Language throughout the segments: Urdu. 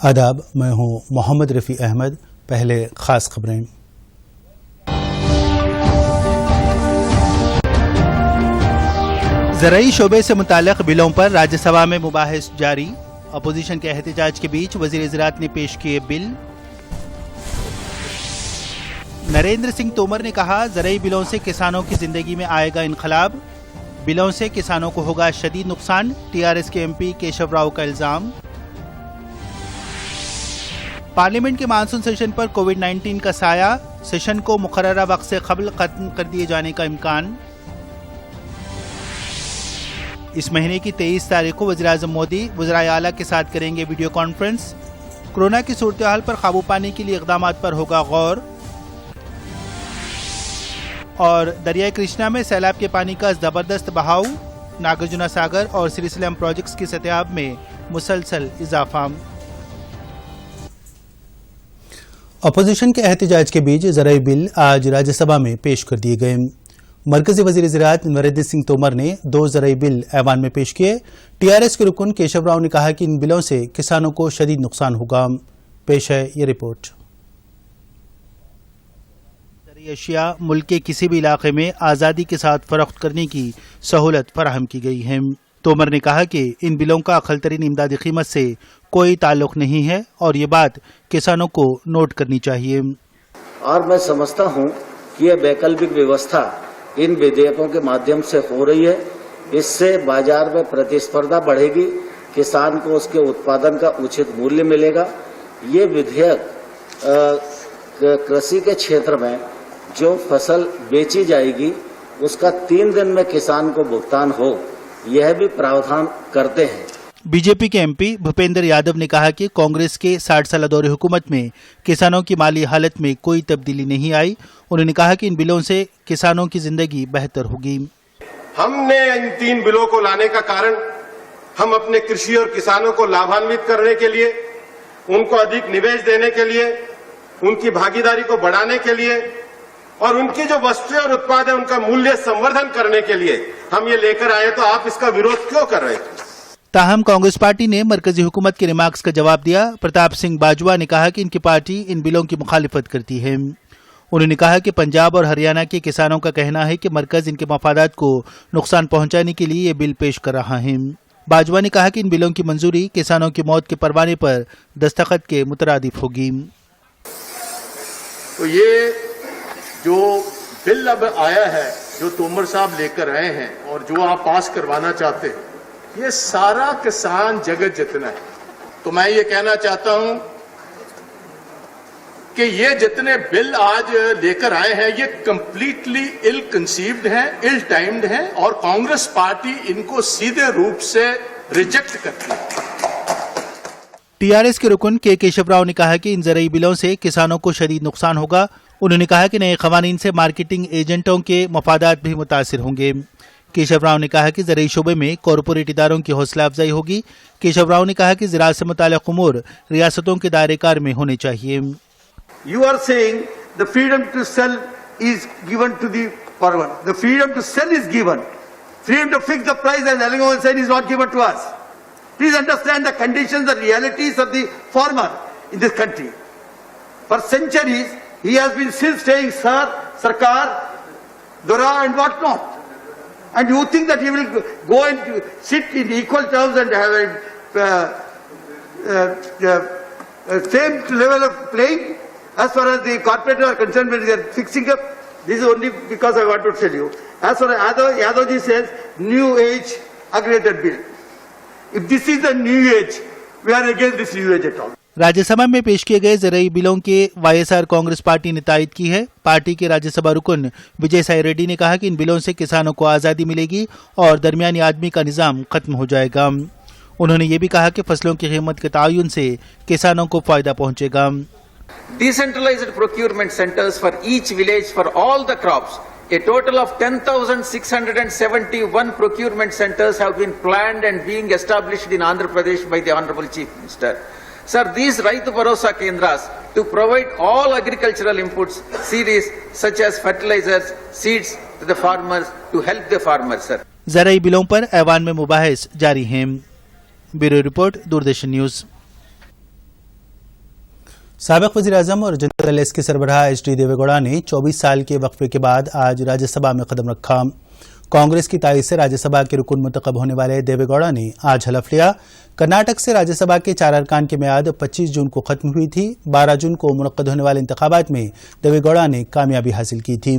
آداب، میں ہوں محمد رفیع احمد۔ پہلے خاص خبریں۔ زرعی شعبے سے متعلق بلوں پر راجیہ سبھا میں مباحث جاری۔ اپوزیشن کے احتجاج کے بیچ وزیر زراعت نے پیش کیے بل۔ نریندر سنگھ تومر نے کہا، زرعی بلوں سے کسانوں کی زندگی میں آئے گا انقلاب۔ بلوں سے کسانوں کو ہوگا شدید نقصان، ٹی آر ایس کے ایم پی کیشو راؤ کا الزام۔ پارلیمنٹ کے مانسون سیشن پر کووڈ 19 کا سایہ، سیشن کو مقررہ وقت سے قبل ختم کر دیے جانے کا امکان۔ اس مہینے کی 23 تاریخ کو وزیراعظم مودی وزرائے اعلیٰ کے ساتھ کریں گے ویڈیو کانفرنس۔ کورونا کی صورتحال پر قابو پانے کے لیے اقدامات پر ہوگا غور۔ اور دریائے کرشنا میں سیلاب کے پانی کا زبردست بہاؤ، ناگرجنا ساگر اور سری سلم پروجیکٹس کی سطح میں مسلسل اضافہ۔ اپوزیشن کے احتجاج کے بیچ زرعی بل آج راجیہ سبھا میں پیش کر دیے گئے۔ مرکزی وزیر زراعت نریندر سنگھ تومر نے 2 زرعی بل ایوان میں پیش کیے۔ ٹی آر ایس کے رکن کیشو راؤ نے کہا کہ ان بلوں سے کسانوں کو شدید نقصان ہوگا۔ پیش ہے یہ رپورٹ۔ زرعی اشیاء ملک کے کسی بھی علاقے میں آزادی کے ساتھ فروخت کرنے کی سہولت فراہم کی گئی ہے۔ تومر نے کہا کہ ان بلوں کا اقل ترین امدادی قیمت سے کوئی تعلق نہیں ہے اور یہ بات کسانوں کو نوٹ کرنی چاہیے۔ اور میں سمجھتا ہوں کہ یہ ویکلپک ویوستھا ان ودھیکوں کے مادھیم سے ہو رہی ہے۔ اس سے بازار میں پرتسپردھا بڑھے گی، کسان کو اس کے اتپادن کا اچت مولیہ ملے گا۔ یہ ودھیک کرشی کے چھیتر میں جو فصل بیچی جائے گی اس کا 3 دن میں کسان کو بھگتان ہو، یہ بھی پراودھان کرتے ہیں۔ بی جے پی کے ایم پی بھوپیندر یادو نے کہا کہ کانگریس کے 60 سالہ دور حکومت میں کسانوں کی مالی حالت میں کوئی تبدیلی نہیں آئی۔ انہوں نے کہا کہ ان بلوں سے کسانوں کی زندگی بہتر ہوگی۔ ہم نے ان 3 بلوں کو لانے کا کارن ہم اپنے کرشی اور کسانوں کو لابھانوت کرنے کے لیے، ان کو ادھک نویش دینے کے لیے، ان کی بھاگیداری کو بڑھانے کے لیے اور ان کی جو وستویں اور اتپاد ہے ان کا مولیہ سنوردھن کرنے کے لیے ہم یہ لے کر آئے۔ تو آپ اس کا وروଧ کیوں کر رہے تھے؟ تاہم کانگریس پارٹی نے مرکزی حکومت کے ریمارکس کا جواب دیا۔ پرتاپ سنگھ باجوہ نے کہا کہ ان کی پارٹی ان بلوں کی مخالفت کرتی ہے۔ انہوں نے کہا کہ پنجاب اور ہریانہ کے کسانوں کا کہنا ہے کہ مرکز ان کے مفادات کو نقصان پہنچانے کے لیے یہ بل پیش کر رہا ہے۔ باجوہ نے کہا کہ ان بلوں کی منظوری کسانوں کی موت کے پروانے پر دستخط کے مترادف ہوگی۔ تو یہ جو بل اب آیا ہے، جو تومر صاحب لے کر آئے ہیں اور جو آپ پاس کروانا چاہتے ہیں، یہ سارا کسان جگت جتنا ہے۔ تو میں یہ کہنا چاہتا ہوں کہ یہ جتنے بل آج لے کر آئے ہیں یہ کمپلیٹلی ill conceived ہیں، ill timed ہیں اور کانگریس پارٹی ان کو سیدھے روپ سے ریجیکٹ کرتی ہے۔ ٹی آر ایس کے رکن کے کیشو راؤ نے کہا کہ ان زرعی بلوں سے کسانوں کو شدید نقصان ہوگا۔ انہوں نے کہا کہ نئے قوانین سے مارکیٹنگ ایجنٹوں کے مفادات بھی متاثر ہوں گے۔ کیشو راؤ نے کہا کہ زرعی شعبے میں کارپوریٹ اداروں کی حوصلہ افزائی ہوگی۔ کیشو راؤ نے کہا کہ زراعت سے متعلق امور ریاستوں کے دائرہ کار میں ہونے چاہیے۔ You are saying the freedom to sell is given to the farmer. The freedom to sell is given. Freedom to fix the price, as Alingon said, is not given to us. Please understand the conditions, the realities of the farmer in this country. For centuries, he has been still saying, Sir, Sarkar, Dora and what not. And you think that he will go and sit in equal terms and have a same level of playing? As far as the corporators are concerned, when they are fixing up, this is only because I want to tell you. As far as Yadavji says, new age aggregated bill. If this is the new age, we are against this new age at all. Rajya Sabha میں پیش کیے گئے زرعی بلوں کے وائی ایس آر کانگریس پارٹی نے تائید کی ہے۔ پارٹی کے راجیہ سبھا رکن وجے سائی ریڈی نے کہا کہ ان بلوں سے کسانوں کو آزادی ملے گی اور درمیانی آدمی کا نظام ختم ہو جائے گا۔ انہوں نے یہ بھی کہا کہ فصلوں کی قیمت کے تعین سے کسانوں کو فائدہ پہنچے گا۔ Decentralized procurement centers for each village for all the crops. A total of 10,671 procurement centers have been planned and being established in Andhra Pradesh by the Honorable Chief Minister. Sir, these Raitu Bharosa Kendras to provide all agricultural inputs, series such as fertilizers, seeds to the farmers to help the farmers, sir. زرعی بلوں پر ایوان میں مباحث جاری ہیں۔ Bureau report, Doordarshan news. سابق وزیر اعظم اور جنرل ایس کے سربراہ ایچ ڈی دیوے گوڑا نے 24 سال کے وقفے کے بعد آج راجیہ سبھا میں قدم رکھا۔ کانگریس کی تائید سے راجیہ سبھا کے رکن منتخب ہونے والے دیوے گوڑا نے آج حلف لیا۔ کرناٹک سے راجیہ سبھا کے 4 ارکان کی میعاد 25 جون کو ختم ہوئی تھی۔ 12 جون کو منعقد ہونے والے انتخابات میں دیوے گوڑا نے کامیابی حاصل کی تھی۔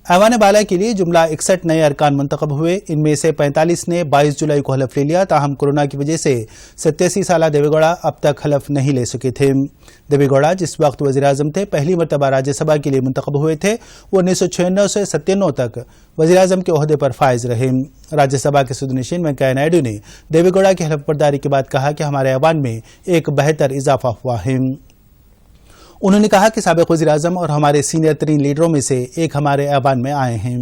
ایوان بالا کے لیے جملہ 61 نئے ارکان منتخب ہوئے، ان میں سے 45 نے 22 جولائی کو حلف لے لیا، تاہم کورونا کی وجہ سے 87 سالہ دیوے گوڑا اب تک حلف نہیں لے سکے تھے۔ دیوے گوڑا جس وقت وزیر اعظم تھے، پہلی مرتبہ راجیہ سبھا کے لیے منتخب ہوئے تھے۔ وہ 1996 سے 97 تک وزیر اعظم کے عہدے پر فائز رہے۔ راجیہ سبھا کے صدر نشین وینکیا نائیڈو نے دیوے گوڑا کی حلف برداری کے بعد کہا کہ ہمارے ایوان میں ایک بہتر اضافہ ہوا ہے۔ انہوں نے کہا کہ سابق وزیر اعظم اور ہمارے سینئر ترین لیڈروں میں سے ایک ہمارے ایوان میں آئے ہیں۔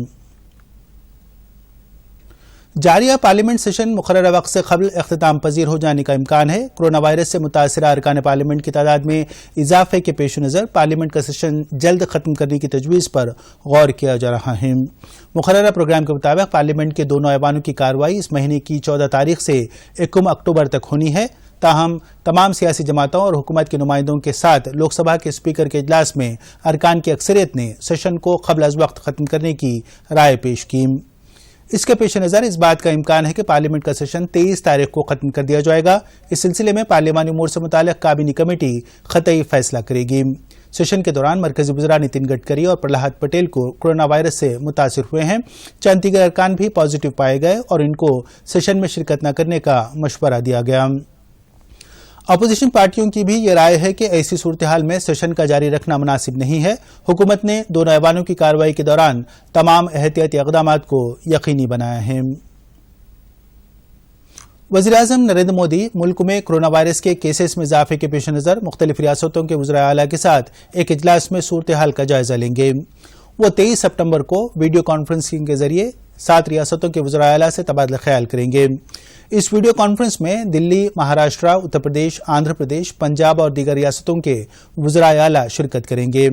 جاریہ پارلیمنٹ سیشن مقررہ وقت سے قبل اختتام پذیر ہو جانے کا امکان ہے۔ کورونا وائرس سے متاثرہ ارکان پارلیمنٹ کی تعداد میں اضافے کے پیش نظر پارلیمنٹ کا سیشن جلد ختم کرنے کی تجویز پر غور کیا جا رہا ہے۔ مقررہ پروگرام کے مطابق پارلیمنٹ کے دونوں ایوانوں کی کارروائی اس مہینے کی 14 تاریخ سے 1 اکتوبر تک ہونی ہے، تاہم تمام سیاسی جماعتوں اور حکومت کے نمائندوں کے ساتھ لوک سبھا کے اسپیکر کے اجلاس میں ارکان کی اکثریت نے سیشن کو قبل از وقت ختم کرنے کی رائے پیش کی۔ اس کے پیش نظر اس بات کا امکان ہے کہ پارلیمنٹ کا سیشن 23 تاریخ کو ختم کر دیا جائے گا۔ اس سلسلے میں پارلیمانی امور سے متعلق کابینی کمیٹی قطعی فیصلہ کرے گی۔ سیشن کے دوران مرکزی وزراء نتن گڈکری اور پرلاحد پٹیل کو کورونا وائرس سے متاثر ہوئے ہیں۔ چند دیگر ارکان بھی پازیٹیو پائے گئے اور ان کو سیشن میں شرکت نہ کرنے کا مشورہ دیا گیا۔ اپوزیشن پارٹیوں کی بھی یہ رائے ہے کہ ایسی صورتحال میں سیشن کا جاری رکھنا مناسب نہیں ہے۔ حکومت نے دونوں ایوانوں کی کارروائی کے دوران تمام احتیاطی اقدامات کو یقینی بنایا ہے۔ وزیر اعظم نریندر مودی ملک میں کورونا وائرس کے کیسز میں اضافے کے پیش نظر مختلف ریاستوں کے وزراء اعلیٰ کے ساتھ ایک اجلاس میں صورتحال کا جائزہ لیں گے۔ وہ 23 سپتمبر کو ویڈیو کانفرنسنگ کے ذریعے 7 ریاستوں کے وزراء اعلیٰ سے تبادلہ خیال کریں گے۔ اس ویڈیو کانفرنس میں دلی، مہاراشٹر، اتر پردیش، آندھرا پردیش، پنجاب اور دیگر ریاستوں کے وزراء اعلیٰ شرکت کریں گے۔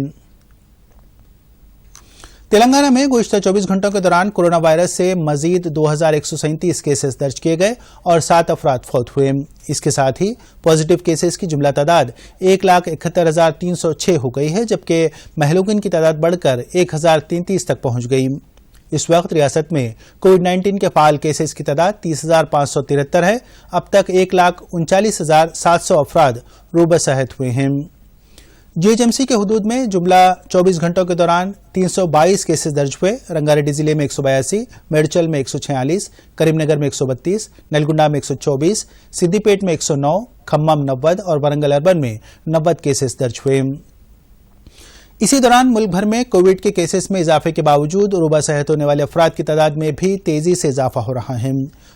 تلنگانہ میں گزشتہ 24 گھنٹوں کے دوران کورونا وائرس سے مزید 2137 کیسز درج کیے گئے اور 7 افراد فوت ہوئے۔ اس کے ساتھ ہی پازیٹیو کیسز کی جملہ تعداد 1,71,306 ہو گئی ہے، جبکہ مہلوکین کی تعداد بڑھ کر 1,033 تک پہنچ گئی۔ اس وقت ریاست میں کووڈ 19 کے فعال کیسز کی تعداد 30,573 ہے۔ اب تک 1,39,700 افراد روبہ صحت ہوئے ہیں۔ جی ایچ ایم سی کے حدود میں جملہ 24 گھنٹوں کے دوران 322 کیسز درج ہوئے۔ رنگاریڈی ضلع میں 182، میڈچل میں 146، کریم نگر میں 132، نلگنڈا میں 124، سدی پیٹ میں 109، کھمم 90 اور ورنگل اربن میں 90 کیسز درج ہوئے۔ اسی دوران ملک بھر میں کووڈ کے کیسز میں اضافے کے باوجود روبہ صحت ہونے والے افراد کی تعداد میں بھی تیزی سے اضافہ ہو رہا ہے۔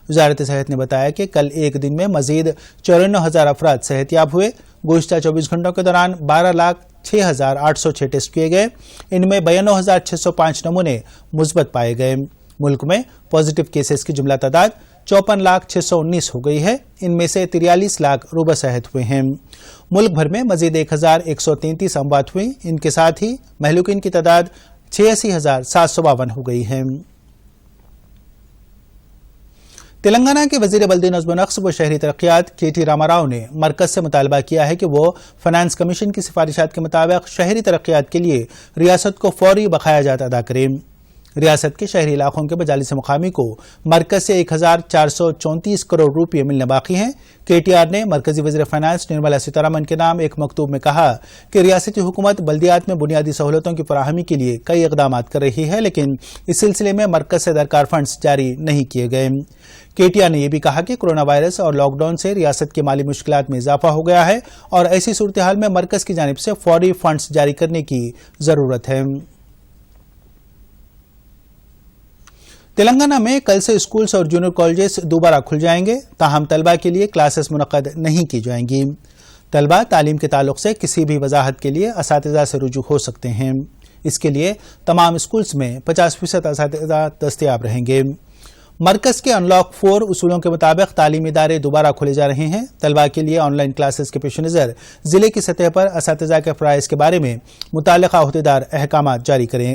وزارت صحت نے بتایا کہ کل ایک دن میں مزید 94,000 افراد صحت یاب ہوئے۔ گزشتہ 24 گھنٹوں کے دوران 12,06,806 ٹیسٹ کیے گئے، ان میں 92,605 نمونے مثبت پائے گئے۔ ملک میں پازیٹیو کیسز کی جملہ تعداد 54,619 ہو گئی ہے، ان میں سے 43 لاکھ روبہ صحت ہوئے ہیں۔ ملک بھر میں مزید 1,133 اموات ہوئی، ان کے ساتھ ہی مہلوکین کی تعداد 86,752 ہو گئی ہے۔ تلنگانہ کے وزیر بلدی نظم و نقش و شہری ترقیات کے ٹی راما راؤ نے مرکز سے مطالبہ کیا ہے کہ وہ فنانس کمیشن کی سفارشات کے مطابق شہری ترقیات کے لیے ریاست کو فوری بقایا جات ادا کرے۔ ریاست کے شہری علاقوں کے مجالس مقامی کو مرکز سے 1,434 کروڑ روپے ملنے باقی ہیں۔ کے ٹی آر نے مرکزی وزیر فائنانس نرملا سیتارمن کے نام ایک مکتوب میں کہا کہ ریاستی حکومت بلدیات میں بنیادی سہولتوں کی فراہمی کے لیے کئی اقدامات کر رہی ہے، لیکن اس سلسلے میں مرکز سے درکار فنڈز جاری نہیں کیے گئے۔ کے ٹی آر نے یہ بھی کہا کہ کورونا وائرس اور لاک ڈاؤن سے ریاست کی مالی مشکلات میں اضافہ ہو گیا ہے اور ایسی صورتحال میں مرکز کی جانب سے فوری فنڈز جاری کرنے کی ضرورت ہے۔ تلنگانہ میں کل سے اسکولز اور جونیئر کالجز دوبارہ کھل جائیں گے، تاہم طلبہ کے لیے کلاسز منعقد نہیں کی جائیں گی۔ طلبہ تعلیم کے تعلق سے کسی بھی وضاحت کے لیے اساتذہ سے رجوع ہو سکتے ہیں۔ اس کے لیے تمام اسکولز میں 50% اساتذہ دستیاب رہیں گے۔ مرکز کے ان لاک 4 اصولوں کے مطابق تعلیمی ادارے دوبارہ کھولے جا رہے ہیں۔ طلبہ کے لیے آن لائن کلاسز کے پیش نظر ضلع کی سطح پر اساتذہ کے فرائض کے بارے میں متعلقہ عہدیدار احکامات جاری کریں۔